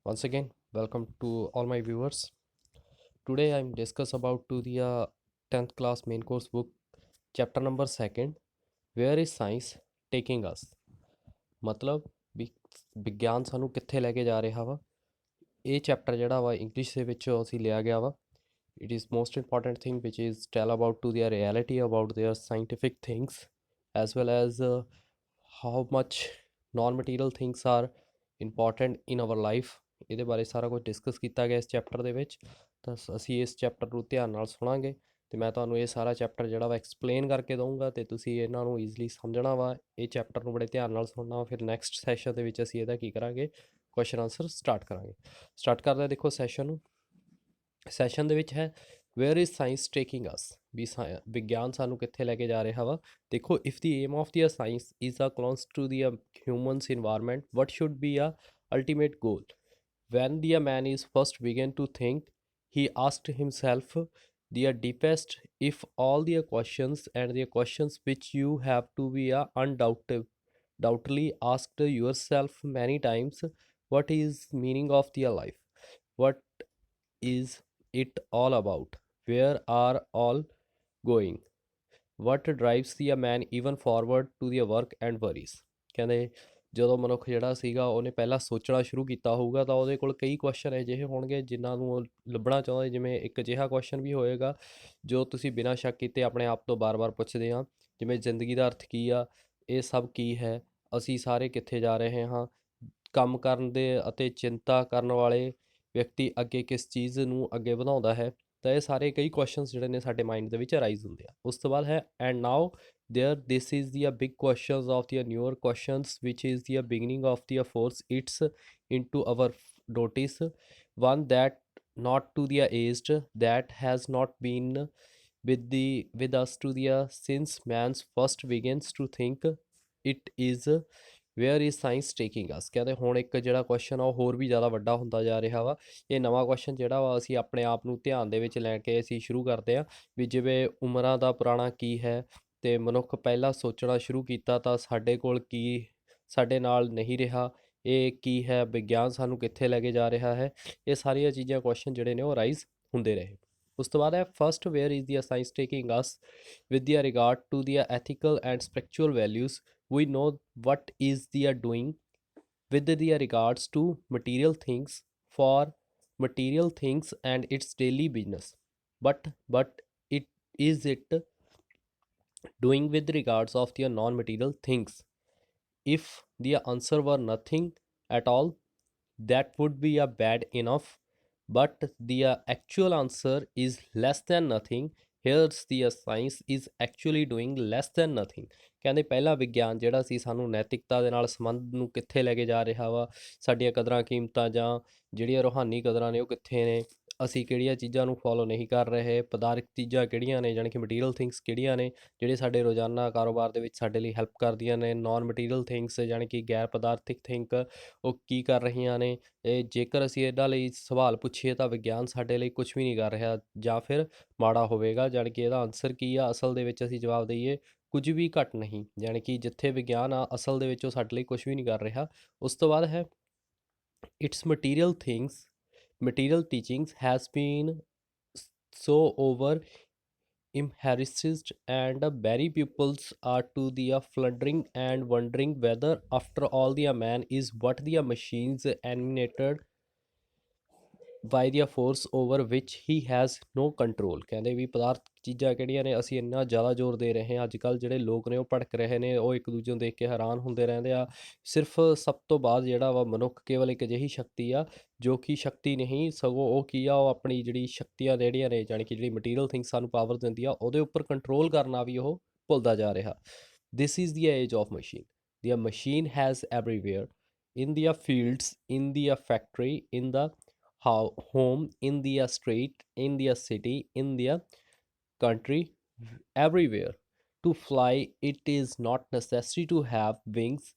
Once again, welcome to all my viewers. Today I'm discuss about to the 10th class main course book, chapter number 2nd, where is science taking us? ਮਤਲਬ ਵੀ ਵਿਗਿਆਨ ਸਾਨੂੰ ਕਿੱਥੇ ਲੈ ਕੇ ਜਾ ਰਿਹਾ ਵਾ। ਇਹ ਚੈਪਟਰ ਜਿਹੜਾ ਵਾ ਇੰਗਲਿਸ਼ ਦੇ ਵਿੱਚ ਅਸੀਂ ਲਿਆ ਗਿਆ ਵਾ। It is most important thing which is tell about to their reality about their scientific things as well as how much non-material things are important in our life। ਇਹਦੇ ਬਾਰੇ ਸਾਰਾ ਕੁਝ ਡਿਸਕਸ ਕੀਤਾ ਗਿਆ ਇਸ ਚੈਪਟਰ ਦੇ ਵਿੱਚ। ਤਾਂ ਅਸੀਂ ਇਸ ਚੈਪਟਰ ਨੂੰ ਧਿਆਨ ਨਾਲ ਸੁਣਾਂਗੇ ਅਤੇ ਮੈਂ ਤੁਹਾਨੂੰ ਇਹ ਸਾਰਾ ਚੈਪਟਰ ਜਿਹੜਾ ਵਾ ਐਕਸਪਲੇਨ ਕਰਕੇ ਦਊਂਗਾ ਅਤੇ ਤੁਸੀਂ ਇਹਨਾਂ ਨੂੰ ਈਜ਼ਲੀ ਸਮਝਣਾ ਵਾ। ਇਹ ਚੈਪਟਰ ਨੂੰ ਬੜੇ ਧਿਆਨ ਨਾਲ ਸੁਣਨਾ ਵਾ। ਫਿਰ ਨੈਕਸਟ ਸੈਸ਼ਨ ਦੇ ਵਿੱਚ ਅਸੀਂ ਇਹਦਾ ਕੀ ਕਰਾਂਗੇ, ਕੁਐਸਚਨ ਆਨਸਰ ਸਟਾਰਟ ਕਰਾਂਗੇ। ਸਟਾਰਟ ਕਰਦੇ ਦੇਖੋ ਸੈਸ਼ਨ ਨੂੰ। ਸੈਸ਼ਨ ਦੇ ਵਿੱਚ ਹੈ where is science taking us, ਵੀ ਵਿਗਿਆਨ ਸਾਨੂੰ ਕਿੱਥੇ ਲੈ ਕੇ ਜਾ ਰਿਹਾ ਵਾ। ਦੇਖੋ if the aim of the science is a clones to the humans environment what should be a ultimate goal. When the man is first began to think, he asked himself the deepest if all the questions and the questions which you have to be undoubtedly asked yourself many times. What is meaning of the life? What is it all about? Where are all going? What drives the man even forward to the work and worries? ਕਹਿੰਦੇ ਜਦੋਂ ਮਨੁੱਖ ਜਿਹੜਾ ਸੀਗਾ ਉਹਨੇ ਪਹਿਲਾਂ ਸੋਚਣਾ ਸ਼ੁਰੂ ਕੀਤਾ ਹੋਊਗਾ ਤਾਂ ਉਹਦੇ ਕੋਲ ਕਈ ਕੁਐਸਚਨ ਅਜਿਹੇ ਹੋਣਗੇ ਜਿਨ੍ਹਾਂ ਨੂੰ ਉਹ ਲੱਭਣਾ ਚਾਹੁੰਦਾ। ਜਿਵੇਂ ਇੱਕ ਅਜਿਹਾ ਕੁਐਸਚਨ ਵੀ ਹੋਏਗਾ ਜੋ ਤੁਸੀਂ ਬਿਨਾਂ ਸ਼ੱਕ ਕੀਤੇ ਆਪਣੇ ਆਪ ਤੋਂ ਬਾਰ-ਬਾਰ ਪੁੱਛਦੇ ਹਾਂ, ਜਿਵੇਂ ਜ਼ਿੰਦਗੀ ਦਾ ਅਰਥ ਕੀ ਆ, ਇਹ ਸਭ ਕੀ ਹੈ, ਅਸੀਂ ਸਾਰੇ ਕਿੱਥੇ ਜਾ ਰਹੇ ਹਾਂ, ਕੰਮ ਕਰਨ ਦੇ ਅਤੇ ਚਿੰਤਾ ਕਰਨ ਵਾਲੇ ਵਿਅਕਤੀ ਅੱਗੇ ਕਿਸ ਚੀਜ਼ ਨੂੰ ਅੱਗੇ ਵਧਾਉਂਦਾ ਹੈ। ਤਾਂ ਇਹ ਸਾਰੇ ਕਈ ਕੁਐਸਚਨਸ ਜਿਹੜੇ ਨੇ ਸਾਡੇ ਮਾਈਂਡ ਦੇ ਵਿੱਚ ਅਰਾਈਜ਼ ਹੁੰਦੇ ਆ। ਉਸ ਤੋਂ ਬਾਅਦ ਹੈ and now there this is the big questions of the newer questions which is the beginning of the force it's into our notice, one that not to the aged, that has not been with us to the since man's first begins to think. It is where is science taking us. ਕਹਿੰਦੇ ਹੁਣ ਇੱਕ ਜਿਹੜਾ question ਆ ਉਹ ਹੋਰ ਵੀ ਜ਼ਿਆਦਾ ਵੱਡਾ ਹੁੰਦਾ ਜਾ ਰਿਹਾ ਵਾ। ਇਹ ਨਵਾਂ ਕੁਐਸਚਨ ਜਿਹੜਾ ਵਾ ਅਸੀਂ ਆਪਣੇ ਆਪ ਨੂੰ ਧਿਆਨ ਦੇ ਵਿੱਚ ਲੈ ਕੇ ਅਸੀਂ ਸ਼ੁਰੂ ਕਰਦੇ ਹਾਂ ਵੀ ਜਿਵੇਂ ਉਮਰਾਂ ਦਾ ਪੁਰਾਣਾ ਕੀ ਹੈ ਅਤੇ ਮਨੁੱਖ ਪਹਿਲਾਂ ਸੋਚਣਾ ਸ਼ੁਰੂ ਕੀਤਾ ਤਾਂ ਸਾਡੇ ਕੋਲ ਕੀ ਸਾਡੇ ਨਾਲ ਨਹੀਂ ਰਿਹਾ, ਇਹ ਕੀ ਹੈ, ਵਿਗਿਆਨ ਸਾਨੂੰ ਕਿੱਥੇ ਲੈ ਕੇ ਜਾ ਰਿਹਾ ਹੈ। ਇਹ ਸਾਰੀਆਂ ਚੀਜ਼ਾਂ ਕੁਐਸਚਨ ਜਿਹੜੇ ਨੇ ਉਹ ਰਾਈਜ਼ ਹੁੰਦੇ ਰਹੇ। ਉਸ ਤੋਂ ਬਾਅਦ ਹੈ first where is the science taking us with the regard to the ethical and spiritual values. We know what is they are doing with the regards to material things for material things and its daily business, but it is it doing with regards of the non-material things. If the answer were nothing at all, that would be a bad enough, but the actual answer is less than nothing. Here's the science is actually doing less than nothing. ਕਹਿੰਦੇ ਪਹਿਲਾ ਵਿਗਿਆਨ ਜਿਹੜਾ ਸੀ ਸਾਨੂੰ ਨੈਤਿਕਤਾ ਦੇ ਨਾਲ ਸੰਬੰਧ ਨੂੰ ਕਿੱਥੇ ਲੈ ਕੇ ਜਾ ਰਿਹਾ ਵਾ, ਸਾਡੀਆਂ ਕਦਰਾਂ ਕੀਮਤਾਂ ਜਾਂ ਜਿਹੜੀਆਂ ਰੂਹਾਨੀ ਕਦਰਾਂ ਨੇ ਉਹ ਕਿੱਥੇ ਨੇ, ਅਸੀਂ ਕਿਹੜੀਆਂ ਚੀਜ਼ਾਂ ਨੂੰ ਫੋਲੋ ਨਹੀਂ ਕਰ ਰਹੇ, ਪਦਾਰਥ ਚੀਜ਼ਾਂ ਕਿਹੜੀਆਂ ਨੇ, ਜਾਣੀ ਕਿ ਮਟੀਰੀਅਲ ਥਿੰਗਸ ਕਿਹੜੀਆਂ ਨੇ ਜਿਹੜੇ ਸਾਡੇ ਰੋਜ਼ਾਨਾ ਕਾਰੋਬਾਰ ਦੇ ਵਿੱਚ ਸਾਡੇ ਲਈ ਹੈਲਪ ਕਰਦੀਆਂ ਨੇ, ਨਾਨ ਮਟੀਰੀਅਲ ਥਿੰਗਸ ਜਾਣੀ ਕਿ ਗੈਰ ਪਦਾਰਥਿਕ ਥਿੰਕ ਉਹ ਕੀ ਕਰ ਰਹੀਆਂ ਨੇ। ਇਹ ਜੇਕਰ ਅਸੀਂ ਇਹਨਾਂ ਲਈ ਸਵਾਲ ਪੁੱਛੀਏ ਤਾਂ ਵਿਗਿਆਨ ਸਾਡੇ ਲਈ ਕੁਛ ਵੀ ਨਹੀਂ ਕਰ ਰਿਹਾ ਜਾਂ ਫਿਰ ਮਾੜਾ ਹੋਵੇਗਾ, ਜਾਣੀ ਕਿ ਇਹਦਾ ਆਨਸਰ ਕੀ ਆ ਅਸਲ ਦੇ ਵਿੱਚ ਅਸੀਂ ਜਵਾਬ ਦਈਏ ਕੁਝ ਵੀ ਘੱਟ ਨਹੀਂ, ਜਾਣੀ ਕਿ ਜਿੱਥੇ ਵਿਗਿਆਨ ਆ ਅਸਲ ਦੇ ਵਿੱਚ ਉਹ ਸਾਡੇ ਲਈ ਕੁਛ ਵੀ ਨਹੀਂ ਕਰ ਰਿਹਾ। ਉਸ ਤੋਂ ਬਾਅਦ ਹੈ it's material things material teachings has been so over emphasized and very pupils are to the flundering and wondering whether after all the man is what the machines animated by the force over which he has no control। ਕਹਿੰਦੇ ਵੀ ਪਦਾਰਥ ਚੀਜ਼ਾਂ ਕਿਹੜੀਆਂ ਨੇ, ਅਸੀਂ ਇੰਨਾ ਜ਼ਿਆਦਾ ਜ਼ੋਰ ਦੇ ਰਹੇ ਹਾਂ ਅੱਜ ਕੱਲ੍ਹ ਜਿਹੜੇ ਲੋਕ ਨੇ ਉਹ ਭੜਕ ਰਹੇ ਨੇ, ਉਹ ਇੱਕ ਦੂਜੇ ਨੂੰ ਦੇਖ ਕੇ ਹੈਰਾਨ ਹੁੰਦੇ ਰਹਿੰਦੇ ਆ। ਸਿਰਫ ਸਭ ਤੋਂ ਬਾਅਦ ਜਿਹੜਾ ਵਾ ਮਨੁੱਖ ਕੇਵਲ ਇੱਕ ਅਜਿਹੀ ਸ਼ਕਤੀ ਆ ਜੋ ਕਿ ਸ਼ਕਤੀ ਨਹੀਂ ਸਗੋਂ ਉਹ ਕੀ ਆ, ਉਹ ਆਪਣੀ ਜਿਹੜੀ ਸ਼ਕਤੀਆਂ ਜਿਹੜੀਆਂ ਨੇ ਜਾਣੀ ਕਿ ਜਿਹੜੀ ਮਟੀਰੀਅਲ ਥਿੰਗ ਸਾਨੂੰ ਪਾਵਰ ਦਿੰਦੀ ਆ ਉਹਦੇ ਉੱਪਰ ਕੰਟਰੋਲ ਕਰਨਾ ਵੀ ਉਹ ਭੁੱਲਦਾ ਜਾ ਰਿਹਾ। This is the age of machine. The machine has everywhere in the fields, in the factory, in the home, in the street, in the city, in the country, everywhere. To fly, it is not necessary to have wings.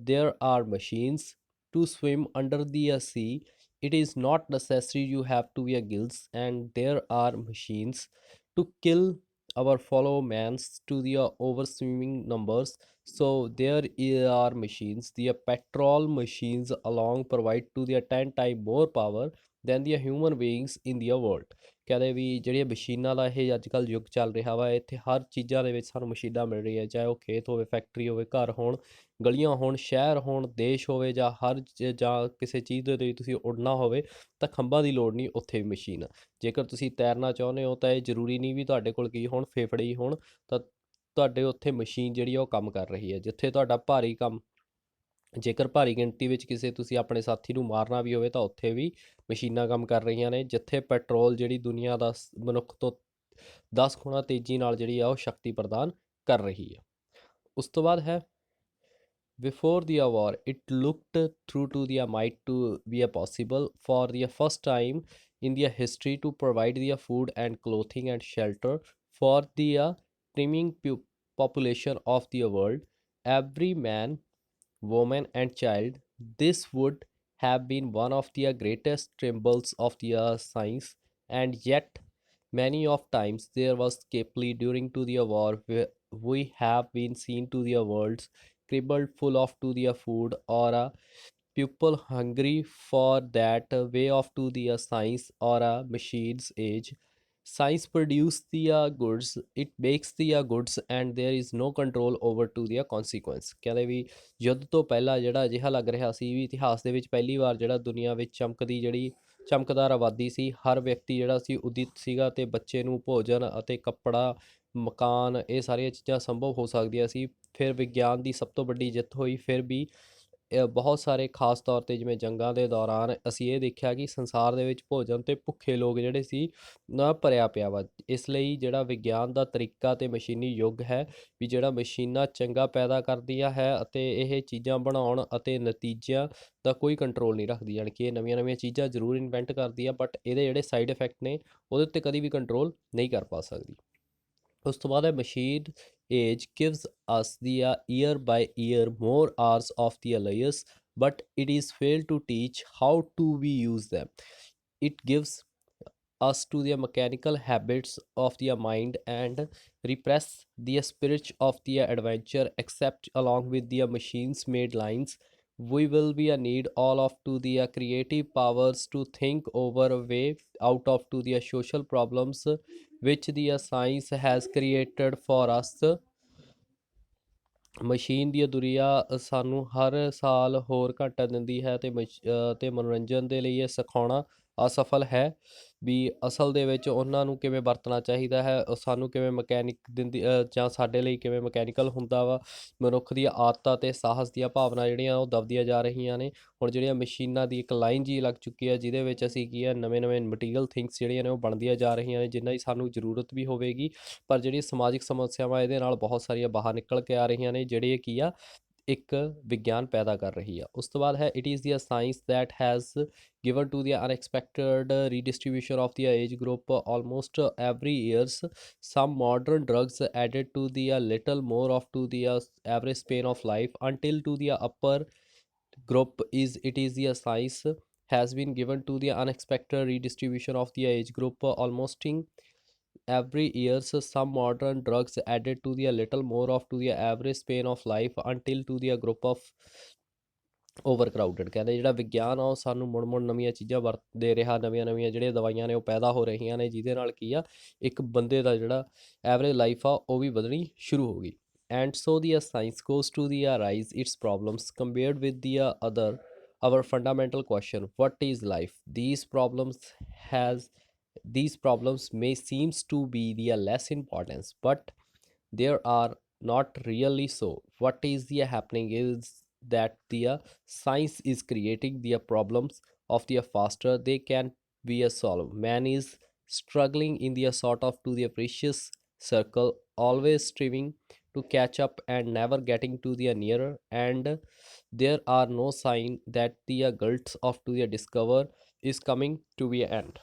There are machines. To swim under the sea, it is not necessary you have to wear gills, and there are machines. To kill our follow mans to the overswimming numbers. So there are machines, the petrol machines along provide to the 10 time more power than the human beings in the world। ਕਹਿੰਦੇ ਵੀ ਜਿਹੜੀਆਂ ਮਸ਼ੀਨਾਂ ਦਾ ਇਹ ਅੱਜ ਕੱਲ੍ਹ ਯੁੱਗ ਚੱਲ ਰਿਹਾ ਵਾ, ਇੱਥੇ ਹਰ ਚੀਜ਼ਾਂ ਦੇ ਵਿੱਚ ਸਾਨੂੰ ਮਸ਼ੀਨਾਂ ਮਿਲ ਰਹੀਆਂ, ਚਾਹੇ ਉਹ ਖੇਤ ਹੋਵੇ, ਫੈਕਟਰੀ ਹੋਵੇ, ਘਰ ਹੋਣ, ਗਲੀਆਂ ਹੋਣ, ਸ਼ਹਿਰ ਹੋਣ, ਦੇਸ਼ ਹੋਵੇ, ਜਾਂ ਜਾਂ ਕਿਸੇ ਚੀਜ਼ ਦੇ ਲਈ ਤੁਸੀਂ ਉਡਣਾ ਹੋਵੇ ਤਾਂ ਖੰਭਾਂ ਦੀ ਲੋੜ ਨਹੀਂ, ਉੱਥੇ ਵੀ ਮਸ਼ੀਨ ਆ। ਜੇਕਰ ਤੁਸੀਂ ਤੈਰਨਾ ਚਾਹੁੰਦੇ ਹੋ ਤਾਂ ਇਹ ਜ਼ਰੂਰੀ ਨਹੀਂ ਵੀ ਤੁਹਾਡੇ ਕੋਲ ਕੀ ਹੋਣ, ਫੇਫੜੇ ਹੀ ਹੋਣ, ਤਾਂ ਤੁਹਾਡੇ ਉੱਥੇ ਮਸ਼ੀਨ ਜਿਹੜੀ ਆ ਉਹ ਕੰਮ ਕਰ ਰਹੀ ਹੈ। ਜਿੱਥੇ ਤੁਹਾਡਾ ਭਾਰੀ ਕੰਮ, ਜੇਕਰ ਭਾਰੀ ਗਿਣਤੀ ਵਿੱਚ ਕਿਸੇ ਤੁਸੀਂ ਆਪਣੇ ਸਾਥੀ ਨੂੰ ਮਾਰਨਾ ਵੀ ਹੋਵੇ ਤਾਂ ਉੱਥੇ ਵੀ ਮਸ਼ੀਨਾਂ ਕੰਮ ਕਰ ਰਹੀਆਂ ਨੇ। ਜਿੱਥੇ ਪੈਟਰੋਲ ਜਿਹੜੀ ਦੁਨੀਆ ਦਾ ਮਨੁੱਖ ਤੋਂ 10 ਗੁਣਾ ਤੇਜ਼ੀ ਨਾਲ ਜਿਹੜੀ ਆ ਉਹ ਸ਼ਕਤੀ ਪ੍ਰਦਾਨ ਕਰ ਰਹੀ ਹੈ। ਉਸ ਤੋਂ ਬਾਅਦ ਹੈ before the war, it looked through to the might to be a possible for the first time in the history to provide the food and clothing and shelter for the teeming population of the world, every man, woman, and child. This would have been one of the greatest trembles of the science, and yet many of times there was scarcely during to the war where we have been seen to the world's cribbled full of to the food or a people hungry for that way of to the science or a machine's age. Science produce the goods, it makes the goods, and there is no control over to the consequence। ਕਹਿੰਦੇ ਵੀ ਯੁੱਧ ਤੋਂ ਪਹਿਲਾਂ ਜਿਹੜਾ ਅਜਿਹਾ ਲੱਗ ਰਿਹਾ ਸੀ ਵੀ ਇਤਿਹਾਸ ਦੇ ਵਿੱਚ ਪਹਿਲੀ ਵਾਰ ਜਿਹੜਾ ਦੁਨੀਆ ਵਿੱਚ ਚਮਕਦੀ ਜਿਹੜੀ ਚਮਕਦਾਰ ਆਬਾਦੀ ਸੀ, ਹਰ ਵਿਅਕਤੀ ਜਿਹੜਾ ਸੀ ਉਦਿਤ ਸੀਗਾ, ਤੇ ਬੱਚੇ ਨੂੰ ਭੋਜਨ ਅਤੇ ਕੱਪੜਾ, ਮਕਾਨ, ਇਹ ਸਾਰੀਆਂ ਚੀਜ਼ਾਂ ਸੰਭਵ ਹੋ ਸਕਦੀਆਂ ਸੀ। ਫਿਰ ਵਿਗਿਆਨ ਦੀ ਸਭ ਤੋਂ ਵੱਡੀ ਜਿੱਤ ਹੋਈ। ਫਿਰ ਵੀ ਬਹੁਤ ਸਾਰੇ ਖਾਸ ਤੌਰ 'ਤੇ ਜਿਵੇਂ ਜੰਗਾਂ ਦੇ ਦੌਰਾਨ ਅਸੀਂ ਇਹ ਦੇਖਿਆ ਕਿ ਸੰਸਾਰ ਦੇ ਵਿੱਚ ਭੋਜਨ 'ਤੇ ਭੁੱਖੇ ਲੋਕ ਜਿਹੜੇ ਸੀ ਨਾ ਭਰਿਆ ਪਿਆ ਵਾ। ਇਸ ਲਈ ਜਿਹੜਾ ਵਿਗਿਆਨ ਦਾ ਤਰੀਕਾ ਅਤੇ ਮਸ਼ੀਨੀ ਯੁੱਗ ਹੈ ਵੀ ਜਿਹੜਾ ਮਸ਼ੀਨਾਂ ਚੰਗਾ ਪੈਦਾ ਕਰਦੀਆਂ ਹੈ ਅਤੇ ਇਹ ਚੀਜ਼ਾਂ ਬਣਾਉਣ ਅਤੇ ਨਤੀਜਿਆਂ ਦਾ ਕੋਈ ਕੰਟਰੋਲ ਨਹੀਂ ਰੱਖਦੀ, ਜਾਣੀ ਕਿ ਇਹ ਨਵੀਆਂ ਨਵੀਆਂ ਚੀਜ਼ਾਂ ਜ਼ਰੂਰ ਇਨਵੈਂਟ ਕਰਦੀ ਆ, ਬਟ ਇਹਦੇ ਜਿਹੜੇ ਸਾਈਡ ਇਫੈਕਟ ਨੇ ਉਹਦੇ ਉੱਤੇ ਕਦੀ ਵੀ ਕੰਟਰੋਲ ਨਹੀਂ ਕਰ ਪਾ ਸਕਦੀ। ਉਸ ਤੋਂ ਬਾਅਦ ਹੈ machine age gives us the year by year more hours of the layers, but it is failed to teach how to we use them. It gives us to the mechanical habits of the mind and repress the spirit of the adventure, except along with the machines made lines we will be a need all of to the creative powers to think over a way out of to the social problems which the science has created for us। Machine ਦੀ ਦੁਨੀਆ ਸਾਨੂੰ ਹਰ ਸਾਲ ਹੋਰ ਘਾਟਾ ਦਿੰਦੀ ਹੈ ਅਤੇ ਮਨੋਰੰਜਨ ਦੇ ਲਈ ਇਹ ਸਿਖਾਉਣਾ ਅਸਫਲ ਹੈ ਵੀ ਅਸਲ ਦੇ ਵਿੱਚ ਉਹਨਾਂ ਨੂੰ ਕਿਵੇਂ ਵਰਤਣਾ ਚਾਹੀਦਾ ਹੈ, ਸਾਨੂੰ ਕਿਵੇਂ ਮਕੈਨਿਕ ਦਿੰਦੀ ਜਾਂ ਸਾਡੇ ਲਈ ਕਿਵੇਂ ਮਕੈਨੀਕਲ ਹੁੰਦਾ ਵਾ। ਮਨੁੱਖ ਦੀਆਂ ਆਦਤਾਂ ਅਤੇ ਸਾਹਸ ਦੀਆਂ ਭਾਵਨਾ ਜਿਹੜੀਆਂ ਉਹ ਦਬਦੀਆਂ ਜਾ ਰਹੀਆਂ ਨੇ। ਹੁਣ ਜਿਹੜੀਆਂ ਮਸ਼ੀਨਾਂ ਦੀ ਇੱਕ ਲਾਈਨ ਜੀ ਲੱਗ ਚੁੱਕੀ ਹੈ ਜਿਹਦੇ ਵਿੱਚ ਅਸੀਂ ਕੀ ਹੈ ਨਵੇਂ ਨਵੇਂ ਮਟੀਰੀਅਲ ਥਿੰਗਸ ਜਿਹੜੀਆਂ ਨੇ ਉਹ ਬਣਦੀਆਂ ਜਾ ਰਹੀਆਂ ਨੇ ਜਿਨ੍ਹਾਂ ਦੀ ਸਾਨੂੰ ਜ਼ਰੂਰਤ ਵੀ ਹੋਵੇਗੀ, ਪਰ ਜਿਹੜੀਆਂ ਸਮਾਜਿਕ ਸਮੱਸਿਆਵਾਂ ਇਹਦੇ ਨਾਲ ਬਹੁਤ ਸਾਰੀਆਂ ਬਾਹਰ ਨਿਕਲ ਕੇ ਆ ਰਹੀਆਂ ਨੇ ਜਿਹੜੇ ਕੀ ਆ ਇੱਕ ਵਿਗਿਆਨ ਪੈਦਾ ਕਰ ਰਹੀ ਆ। ਉਸ ਤੋਂ ਬਾਅਦ ਹੈ it is the science that has given to the unexpected redistribution of the age group almost every years, some modern drugs added to the little more of to the average span of life until to the upper group is it is the science has been given to the unexpected redistribution of the age group almost every years, some modern drugs added to the a little more of to the average span of life until to the group of ਓਵਰਕਰਾਊਡਡ। ਕਹਿੰਦੇ ਜਿਹੜਾ ਵਿਗਿਆਨ ਆ ਉਹ ਸਾਨੂੰ ਮੁੜ ਮੁੜ ਨਵੀਆਂ ਚੀਜ਼ਾਂ ਵਰਤ ਦੇ ਰਿਹਾ, ਨਵੀਆਂ ਨਵੀਆਂ ਜਿਹੜੀਆਂ ਦਵਾਈਆਂ ਨੇ ਉਹ ਪੈਦਾ ਹੋ ਰਹੀਆਂ ਨੇ ਜਿਹਦੇ ਨਾਲ ਕੀ ਆ ਇੱਕ ਬੰਦੇ ਦਾ ਜਿਹੜਾ ਐਵਰੇਜ ਲਾਈਫ ਆ ਉਹ ਵੀ ਵਧਣੀ ਸ਼ੁਰੂ ਹੋ ਗਈ। And so the science goes to the rise its problems compared with the other our fundamental question, what is life? Has these problems may seems to be the less importance, but there are not really so। what is the happening is that the science is creating the problems of the faster they can be solved। man is struggling in the sort of to the precious circle, always striving to catch up and never getting to the nearer, and there are no sign that the gults of to the discover is coming to be end।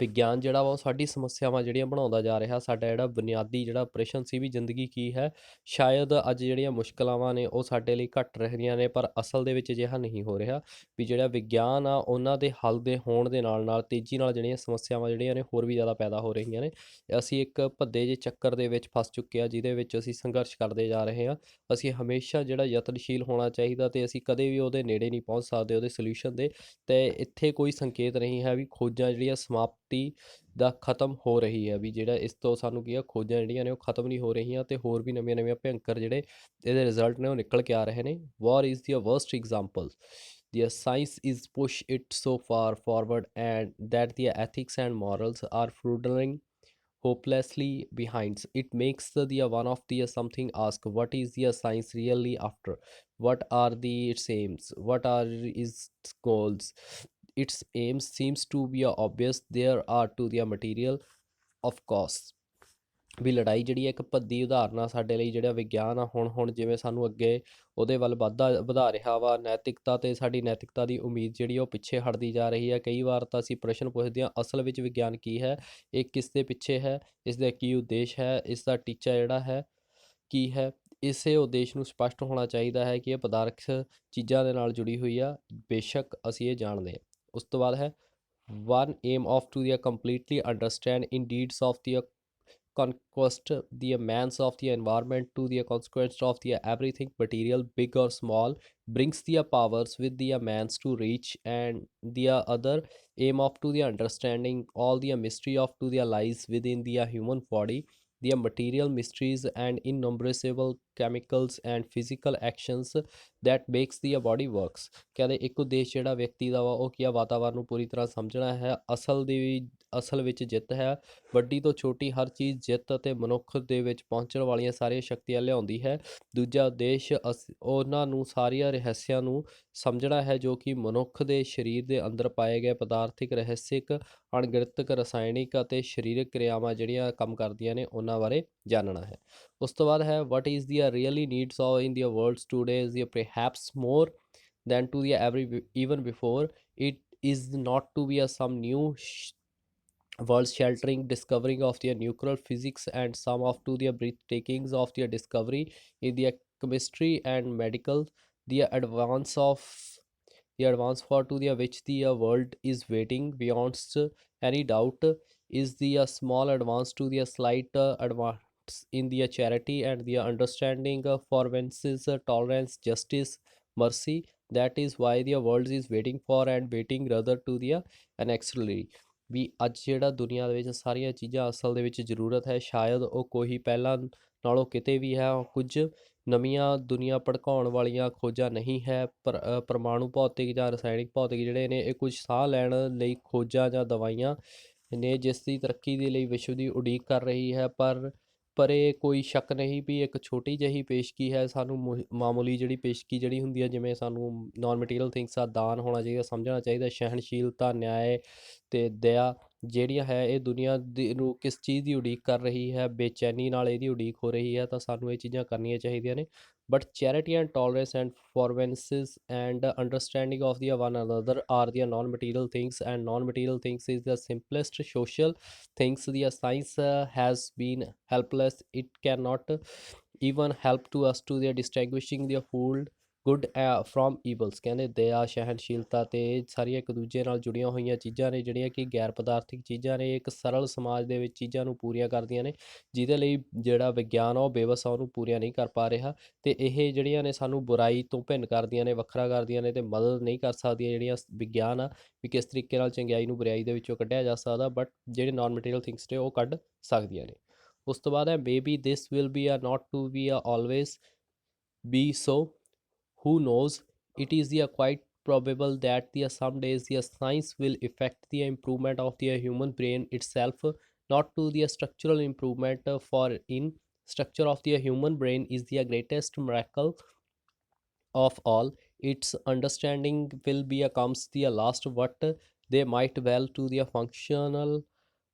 ਵਿਗਿਆਨ ਜਿਹੜਾ ਵਾ ਉਹ ਸਾਡੀ ਸਮੱਸਿਆਵਾਂ ਜਿਹੜੀਆਂ ਬਣਾਉਂਦਾ ਜਾ ਰਿਹਾ। ਸਾਡਾ ਜਿਹੜਾ ਬੁਨਿਆਦੀ ਜਿਹੜਾ ਪ੍ਰਸ਼ਨ ਸੀ ਵੀ ਜ਼ਿੰਦਗੀ ਕੀ ਹੈ, ਸ਼ਾਇਦ ਅੱਜ ਜਿਹੜੀਆਂ ਮੁਸ਼ਕਲਾਵਾਂ ਨੇ ਉਹ ਸਾਡੇ ਲਈ ਘੱਟ ਰਹੀਆਂ ਨੇ, ਪਰ ਅਸਲ ਦੇ ਵਿੱਚ ਅਜਿਹਾ ਨਹੀਂ ਹੋ ਰਿਹਾ। ਵੀ ਜਿਹੜਾ ਵਿਗਿਆਨ ਆ ਉਹਨਾਂ ਦੇ ਹੱਲ ਦੇ ਹੋਣ ਦੇ ਨਾਲ ਨਾਲ ਤੇਜ਼ੀ ਨਾਲ ਜਿਹੜੀਆਂ ਸਮੱਸਿਆਵਾਂ ਜਿਹੜੀਆਂ ਨੇ ਹੋਰ ਵੀ ਜ਼ਿਆਦਾ ਪੈਦਾ ਹੋ ਰਹੀਆਂ ਨੇ। ਅਸੀਂ ਇੱਕ ਭੱਦੇ ਜਿਹੇ ਚੱਕਰ ਦੇ ਵਿੱਚ ਫਸ ਚੁੱਕੇ ਆ, ਜਿਹਦੇ ਵਿੱਚ ਅਸੀਂ ਸੰਘਰਸ਼ ਕਰਦੇ ਜਾ ਰਹੇ ਹਾਂ। ਅਸੀਂ ਹਮੇਸ਼ਾ ਜਿਹੜਾ ਯਤਨਸ਼ੀਲ ਹੋਣਾ ਚਾਹੀਦਾ, ਅਤੇ ਅਸੀਂ ਕਦੇ ਵੀ ਉਹਦੇ ਨੇੜੇ ਨਹੀਂ ਪਹੁੰਚ ਸਕਦੇ ਉਹਦੇ ਸੋਲਿਊਸ਼ਨ ਦੇ। ਅਤੇ ਇੱਥੇ ਕੋਈ ਸੰਕੇਤ ਨਹੀਂ ਹੈ ਵੀ ਖੋਜਾਂ ਜਿਹੜੀਆਂ ਸਮਾਪਤੀ ਦਾ ਖਤਮ ਹੋ ਰਹੀ ਹੈ, ਵੀ ਜਿਹੜਾ ਇਸ ਤੋਂ ਸਾਨੂੰ ਕੀ ਆ, ਖੋਜਾਂ ਜਿਹੜੀਆਂ ਨੇ ਉਹ ਖਤਮ ਨਹੀਂ ਹੋ ਰਹੀਆਂ, ਅਤੇ ਹੋਰ ਵੀ ਨਵੀਆਂ ਨਵੀਆਂ ਭਿਅੰਕਰ ਜਿਹੜੇ ਇਹਦੇ ਰਿਜ਼ਲਟ ਨੇ ਉਹ ਨਿਕਲ ਕੇ ਆ ਰਹੇ ਨੇ। War is the worst example. The science is push it so far forward and that the ethics and morals are floundering hopelessly behind. It makes the one of the something ask, what is the science really after? What are the its aims? What are its goals? Its aims seems to be obvious. There are to the material of course। ਵੀ ਲੜਾਈ ਜਿਹੜੀ ਹੈ ਇੱਕ ਭੱਦੀ ਉਦਾਹਰਨ ਆ ਸਾਡੇ ਲਈ। ਜਿਹੜਾ ਵਿਗਿਆਨ ਆ ਹੁਣ ਜਿਵੇਂ ਸਾਨੂੰ ਅੱਗੇ ਉਹਦੇ ਵੱਲ ਵਧਾ ਰਿਹਾ ਵਾ, ਨੈਤਿਕਤਾ ਅਤੇ ਸਾਡੀ ਨੈਤਿਕਤਾ ਦੀ ਉਮੀਦ ਜਿਹੜੀ ਉਹ ਪਿੱਛੇ ਹਟਦੀ ਜਾ ਰਹੀ ਹੈ। ਕਈ ਵਾਰ ਤਾਂ ਅਸੀਂ ਪ੍ਰਸ਼ਨ ਪੁੱਛਦੇ ਹਾਂ, ਅਸਲ ਵਿੱਚ ਵਿਗਿਆਨ ਕੀ ਹੈ, ਇਹ ਕਿਸ ਦੇ ਪਿੱਛੇ ਹੈ, ਇਸ ਦਾ ਕੀ ਉਦੇਸ਼ ਹੈ, ਇਸ ਦਾ ਟੀਚਾ ਜਿਹੜਾ ਹੈ ਕੀ ਹੈ। ਇਸੇ ਉਦੇਸ਼ ਨੂੰ ਸਪਸ਼ਟ ਹੋਣਾ ਚਾਹੀਦਾ ਹੈ ਕਿ ਇਹ ਪਦਾਰਥ ਚੀਜ਼ਾਂ ਦੇ ਨਾਲ ਜੁੜੀ ਹੋਈ ਆ, ਬੇਸ਼ੱਕ ਅਸੀਂ ਇਹ ਜਾਣਦੇ ਹਾਂ। ਉਸ ਤੋਂ ਬਾਅਦ ਹੈ one aim of to the completely understand in deeds of the conquest the man's of the environment to the consequence of the everything material big or small brings the powers with the man's to reach, and the other aim of to the understanding all the mystery of to the lies within the human body, the material mysteries and innumerable chemicals and physical actions that makes the body works। ਕਹਿੰਦੇ ਇੱਕ ਉਦੇਸ਼ ਜਿਹੜਾ ਵਿਅਕਤੀ ਦਾ ਵਾ ਉਹ ਕੀ ਆ, ਵਾਤਾਵਰਨ ਨੂੰ ਪੂਰੀ ਤਰ੍ਹਾਂ ਸਮਝਣਾ ਹੈ। ਅਸਲ ਵਿੱਚ ਜਿੱਤ ਹੈ। ਵੱਡੀ ਤੋਂ ਛੋਟੀ ਹਰ ਚੀਜ਼ ਜਿੱਤ ਅਤੇ ਮਨੁੱਖ ਦੇ ਵਿੱਚ ਪਹੁੰਚਣ ਵਾਲੀਆਂ ਸਾਰੀਆਂ ਸ਼ਕਤੀਆਂ ਲਿਆਉਂਦੀ ਹੈ। ਦੂਜਾ ਉਦੇਸ਼ ਉਹਨਾਂ ਨੂੰ ਸਾਰੀਆਂ ਰਹੱਸਿਆਂ ਨੂੰ ਸਮਝਣਾ ਹੈ ਜੋ ਕਿ ਮਨੁੱਖ ਦੇ ਸਰੀਰ ਦੇ ਅੰਦਰ ਪਾਏ ਗਏ ਪਦਾਰਥਿਕ, ਰਹੱਸਿਕ, ਅਣਗਿਣਤ ਰਸਾਇਣਿਕ ਅਤੇ ਸਰੀਰਕ ਕਿਰਿਆਵਾਂ ਜਿਹੜੀਆਂ ਕੰਮ ਕਰਦੀਆਂ ਨੇ ਉਹਨਾਂ ਬਾਰੇ ਜਾਣਨਾ ਹੈ। ਉਸ ਤੋਂ ਬਾਅਦ ਹੈ what is the really needs of in the world today is the perhaps more than to the every even before it is not to be a some new world sheltering discovering of their nuclear physics and some of to their breathtakings of their discovery in their chemistry and medical, the advance for to the which the world is waiting beyond any doubt is the small advance to the slight advance in the charity and the understanding forbearance, tolerance, justice, mercy. That is why the world is waiting for and waiting rather to the inexorably। ਵੀ ਅੱਜ ਜਿਹੜਾ ਦੁਨੀਆ ਦੇ ਵਿੱਚ ਸਾਰੀਆਂ ਚੀਜ਼ਾਂ ਅਸਲ ਦੇ ਵਿੱਚ ਜ਼ਰੂਰਤ ਹੈ, ਸ਼ਾਇਦ ਉਹ ਕੋਈ ਪਹਿਲਾਂ ਨਾਲੋਂ ਕਿਤੇ ਵੀ ਹੈ। ਕੁਝ ਨਵੀਆਂ ਦੁਨੀਆ ਭੜਕਾਉਣ ਵਾਲੀਆਂ ਖੋਜਾਂ ਨਹੀਂ ਹੈ, ਪਰਮਾਣੂ ਭੌਤਿਕ ਜਾਂ ਰਸਾਇਣਿਕ ਭੌਤਿਕ ਜਿਹੜੇ ਨੇ ਇਹ ਕੁਝ ਸਾਹ ਲੈਣ ਲਈ ਖੋਜਾਂ ਜਾਂ ਦਵਾਈਆਂ ਨੇ ਜਿਸ ਦੀ ਤਰੱਕੀ ਦੇ ਲਈ ਵਿਸ਼ਵ ਦੀ ਉਡੀਕ ਕਰ ਰਹੀ ਹੈ। ਪਰ ਇਹ ਕੋਈ ਸ਼ੱਕ ਨਹੀਂ ਵੀ ਇੱਕ ਛੋਟੀ ਜਿਹੀ ਪੇਸ਼ਗੀ ਹੈ। ਸਾਨੂੰ ਮਾਮੂਲੀ ਜਿਹੜੀ ਪੇਸ਼ਗੀ ਜਿਹੜੀ ਹੁੰਦੀ ਹੈ, ਜਿਵੇਂ ਸਾਨੂੰ ਨਾਨ ਮਟੀਰੀਅਲ ਥਿੰਗਸ ਦਾ ਦਾਨ ਹੋਣਾ ਚਾਹੀਦਾ, ਸਮਝਣਾ ਚਾਹੀਦਾ। ਸਹਿਣਸ਼ੀਲਤਾ, ਨਿਆਂ ਅਤੇ ਦਇਆ ਜਿਹੜੀਆਂ ਹੈ ਇਹ ਦੁਨੀਆ ਨੂੰ ਕਿਸ ਚੀਜ਼ ਦੀ ਉਡੀਕ ਕਰ ਰਹੀ ਹੈ, ਬੇਚੈਨੀ ਨਾਲ ਇਹਦੀ ਉਡੀਕ ਹੋ ਰਹੀ ਹੈ, ਤਾਂ ਸਾਨੂੰ ਇਹ ਚੀਜ਼ਾਂ ਕਰਨੀਆਂ ਚਾਹੀਦੀਆਂ ਨੇ। But charity and tolerance and forbearances and understanding of the one another are the non material things, and non material things is the simplest social things the science has been helpless, it cannot even help to us to the distinguishing the food good from evils। ਕਹਿੰਦੇ ਦਇਆ, ਸਹਿਣਸ਼ੀਲਤਾ ਅਤੇ ਇਹ ਸਾਰੀਆਂ ਇੱਕ ਦੂਜੇ ਨਾਲ ਜੁੜੀਆਂ ਹੋਈਆਂ ਚੀਜ਼ਾਂ ਨੇ ਜਿਹੜੀਆਂ ਕਿ ਗੈਰ ਪਦਾਰਥਿਕ ਚੀਜ਼ਾਂ ਨੇ। ਇੱਕ ਸਰਲ ਸਮਾਜ ਦੇ ਵਿੱਚ ਚੀਜ਼ਾਂ ਨੂੰ ਪੂਰੀਆਂ ਕਰਦੀਆਂ ਨੇ, ਜਿਹਦੇ ਲਈ ਜਿਹੜਾ ਵਿਗਿਆਨ ਆ ਉਹ ਬੇਵਸ ਆ, ਉਹਨੂੰ ਪੂਰੀਆਂ ਨਹੀਂ ਕਰ ਪਾ ਰਿਹਾ। ਅਤੇ ਇਹ ਜਿਹੜੀਆਂ ਨੇ ਸਾਨੂੰ ਬੁਰਾਈ ਤੋਂ ਭਿੰਨ ਕਰਦੀਆਂ ਨੇ, ਵੱਖਰਾ ਕਰਦੀਆਂ ਨੇ, ਅਤੇ ਮਦਦ ਨਹੀਂ ਕਰ ਸਕਦੀਆਂ ਜਿਹੜੀਆਂ ਵਿਗਿਆਨ ਆ ਵੀ ਕਿਸ ਤਰੀਕੇ ਨਾਲ ਚੰਗਿਆਈ ਨੂੰ ਬੁਰਾਈ ਦੇ ਵਿੱਚੋਂ ਕੱਢਿਆ ਜਾ ਸਕਦਾ। ਬਟ ਜਿਹੜੇ ਨਾਨ ਮਟੀਰੀਅਲ ਥਿੰਗਸ ਨੇ ਉਹ ਕੱਢ ਸਕਦੀਆਂ ਨੇ। ਉਸ ਤੋਂ ਬਾਅਦ ਹੈ ਮੇਬੀ ਦਿਸ ਵਿਲ ਬੀ ਆ ਨਾਟ ਟੂ ਬੀ ਆ always be so, who knows। It is quite probable that some days the science will affect the improvement of the human brain itself, not to the structural improvement, for in structure of the human brain is the greatest miracle of all. Its understanding will becomes the last, but they might well to the functional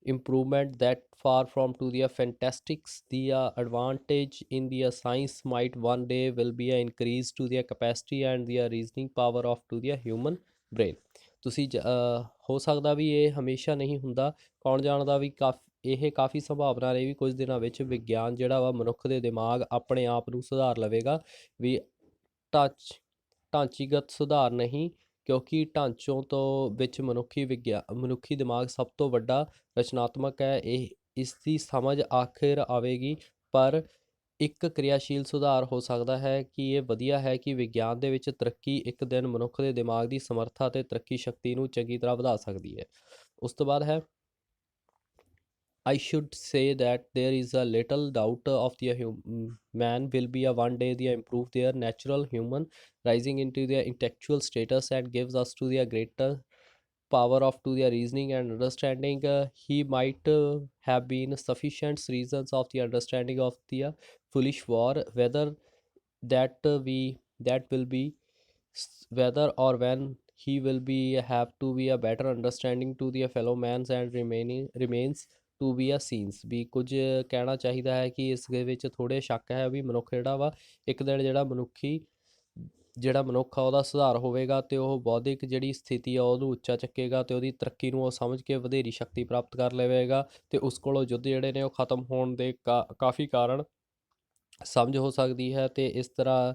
improvement that far from to the fantastics. The advantage in the science might one day will be increased to the capacity and the reasoning power of to the human brain. ਤੁਸੀਂ ਹੋ ਸਕਦਾ ਵੀ ਇਹ ਹਮੇਸ਼ਾ ਨਹੀਂ ਹੁੰਦਾ, ਕੌਣ ਜਾਣਦਾ ਵੀ ਇਹ ਕਾਫੀ ਸੰਭਾਵਨਾ ਰਹੀ ਵੀ ਕੁਝ ਦਿਨਾਂ ਵਿੱਚ ਵਿਗਿਆਨ ਜਿਹੜਾ ਵਾ ਮਨੁੱਖ ਦੇ ਦਿਮਾਗ ਆਪਣੇ ਆਪ ਨੂੰ ਸੁਧਾਰ ਲਵੇਗਾ। ਵੀ ਢਾਂਚੀਗਤ ਸੁਧਾਰ ਨਹੀਂ, ਕਿਉਂਕਿ ਢਾਂਚੋਂ ਤੋਂ ਵਿੱਚ ਮਨੁੱਖੀ ਦਿਮਾਗ ਸਭ ਤੋਂ ਵੱਡਾ ਰਚਨਾਤਮਕ ਹੈ। ਇਸ ਦੀ ਸਮਝ ਆਖਿਰ ਆਵੇਗੀ, ਪਰ ਇੱਕ ਕਿਰਿਆਸ਼ੀਲ ਸੁਧਾਰ ਹੋ ਸਕਦਾ ਹੈ ਕਿ ਇਹ ਵਧੀਆ ਹੈ ਕਿ ਵਿਗਿਆਨ ਦੇ ਵਿੱਚ ਤਰੱਕੀ ਇੱਕ ਦਿਨ ਮਨੁੱਖ ਦੇ ਦਿਮਾਗ ਦੀ ਸਮਰੱਥਾ ਅਤੇ ਤਰੱਕੀ ਸ਼ਕਤੀ ਨੂੰ ਚੰਗੀ ਤਰ੍ਹਾਂ ਵਧਾ ਸਕਦੀ ਹੈ। ਉਸ ਤੋਂ ਬਾਅਦ ਹੈ I should say that there is a little doubt of the man will be a one day they improve their natural human rising into their intellectual status and gives us to the greater power of to their reasoning and understanding. He might have been sufficient reasons of the understanding of the foolish war, whether that that will be whether or when he will be have to be a better understanding to the fellow man's and remains to be a scenes. ਵੀ ਕੁਝ ਕਹਿਣਾ ਚਾਹੀਦਾ ਹੈ ਕਿ ਇਸ ਦੇ ਵਿੱਚ ਥੋੜ੍ਹੇ ਸ਼ੱਕ ਹੈ ਵੀ ਮਨੁੱਖ ਜਿਹੜਾ ਵਾ ਇੱਕ ਦਿਨ ਜਿਹੜਾ ਮਨੁੱਖ ਆ ਉਹਦਾ ਸੁਧਾਰ ਹੋਵੇਗਾ ਅਤੇ ਉਹ ਬੌਧਿਕ ਜਿਹੜੀ ਸਥਿਤੀ ਆ ਉਹਨੂੰ ਉੱਚਾ ਚੱਕੇਗਾ ਅਤੇ ਉਹਦੀ ਤਰੱਕੀ ਨੂੰ ਉਹ ਸਮਝ ਕੇ ਵਧੇਰੀ ਸ਼ਕਤੀ ਪ੍ਰਾਪਤ ਕਰ ਲਵੇਗਾ ਅਤੇ ਉਸ ਕੋਲੋਂ ਯੁੱਧ ਜਿਹੜੇ ਨੇ ਉਹ ਖਤਮ ਹੋਣ ਦੇ ਕਾਫੀ ਕਾਰਨ ਸਮਝ ਹੋ ਸਕਦੀ ਹੈ ਅਤੇ ਇਸ ਤਰ੍ਹਾਂ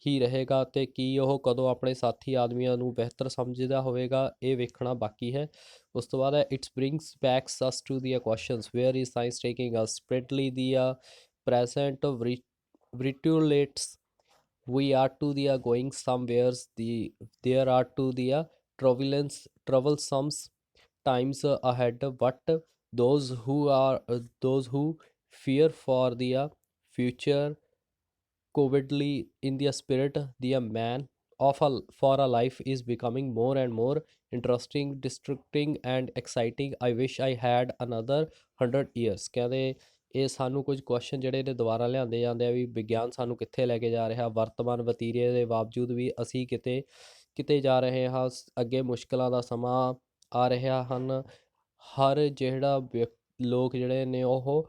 ਹੀ ਰਹੇਗਾ। ਅਤੇ ਕੀ ਉਹ ਕਦੋਂ ਆਪਣੇ ਸਾਥੀ ਆਦਮੀਆਂ ਨੂੰ ਬਿਹਤਰ ਸਮਝਦਾ ਹੋਵੇਗਾ, ਇਹ ਵੇਖਣਾ ਬਾਕੀ ਹੈ। ਉਸ ਤੋਂ ਬਾਅਦ ਹੈ it's brings backs us to the questions where is science taking us spiritually the present vitulates we are to the going somewheres there are to the troublesome times ahead, but those who fear for the future covidly in the spirit the man for a life is becoming more and more interesting, distracting and exciting. I wish I had another 100 years। ਕਹਿੰਦੇ ਇਹ ਸਾਨੂੰ ਕੁਝ question ਜਿਹੜੇ ਨੇ ਦੁਬਾਰਾ ਲਿਆਂਦੇ ਜਾਂਦੇ ਆ ਵੀ ਵਿਗਿਆਨ ਸਾਨੂੰ ਕਿੱਥੇ ਲੈ ਕੇ ਜਾ ਰਿਹਾ, ਵਰਤਮਾਨ ਵਤੀਰੇ ਦੇ ਬਾਵਜੂਦ ਵੀ ਅਸੀਂ ਕਿਤੇ ਜਾ ਰਹੇ ਹਾਂ, ਅੱਗੇ ਮੁਸ਼ਕਿਲਾਂ ਦਾ ਸਮਾਂ ਆ ਰਿਹਾ ਹਨ। ਹਰ ਜਿਹੜਾ ਲੋਕ ਜਿਹੜੇ ਨੇ ਉਹ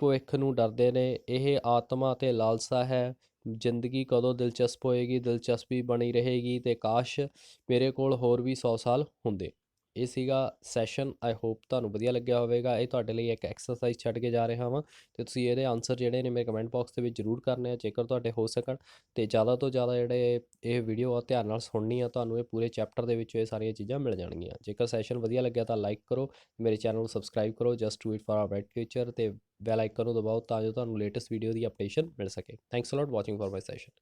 ਭਵਿੱਖ ਨੂੰ ਡਰਦੇ ਨੇ। ਇਹ ਆਤਮਾ ਅਤੇ ਲਾਲਸਾ ਹੈ, ਜ਼ਿੰਦਗੀ ਕਦੋਂ ਦਿਲਚਸਪ ਹੋਏਗੀ, ਦਿਲਚਸਪੀ ਬਣੀ ਰਹੇਗੀ ਅਤੇ ਕਾਸ਼ ਮੇਰੇ ਕੋਲ ਹੋਰ ਵੀ 100 ਸਾਲ ਹੁੰਦੇ। ਇਹ ਸੀਗਾ ਸੈਸ਼ਨ। ਆਈ ਹੋਪ ਤੁਹਾਨੂੰ ਵਧੀਆ ਲੱਗਿਆ ਹੋਵੇਗਾ। ਇਹ ਤੁਹਾਡੇ ਲਈ ਇੱਕ ਐਕਸਰਸਾਈਜ਼ ਛੱਡ ਕੇ ਜਾ ਰਿਹਾ ਹਾਂ ਅਤੇ ਤੁਸੀਂ ਇਹਦੇ ਆਨਸਰ ਜਿਹੜੇ ਨੇ ਮੇਰੇ ਕਮੈਂਟ ਬਾਕਸ ਦੇ ਵਿੱਚ ਜ਼ਰੂਰ ਕਰਨੇ ਆ ਜੇਕਰ ਤੁਹਾਡੇ ਹੋ ਸਕਣ, ਅਤੇ ਜ਼ਿਆਦਾ ਤੋਂ ਜ਼ਿਆਦਾ ਜਿਹੜੇ ਇਹ ਵੀਡੀਓ ਆ ਧਿਆਨ ਨਾਲ ਸੁਣਨੀ ਆ, ਤੁਹਾਨੂੰ ਇਹ ਪੂਰੇ ਚੈਪਟਰ ਦੇ ਵਿੱਚ ਇਹ ਸਾਰੀਆਂ ਚੀਜ਼ਾਂ ਮਿਲ ਜਾਣਗੀਆਂ। ਜੇਕਰ ਸੈਸ਼ਨ ਵਧੀਆ ਲੱਗਿਆ ਤਾਂ ਲਾਈਕ ਕਰੋ, ਮੇਰੇ ਚੈਨਲ ਨੂੰ ਸਬਸਕ੍ਰਾਈਬ ਕਰੋ just do it for our bright future, ਅਤੇ ਬੈਲ ਆਈਕਨ ਨੂੰ ਦਬਾਓ ਤਾਂ ਜੋ ਤੁਹਾਨੂੰ ਲੇਟੈਸਟ ਵੀਡੀਓ ਦੀ ਅਪਡੇਸ਼ਨ ਮਿਲ ਸਕੇ। Thanks a lot watching for my session.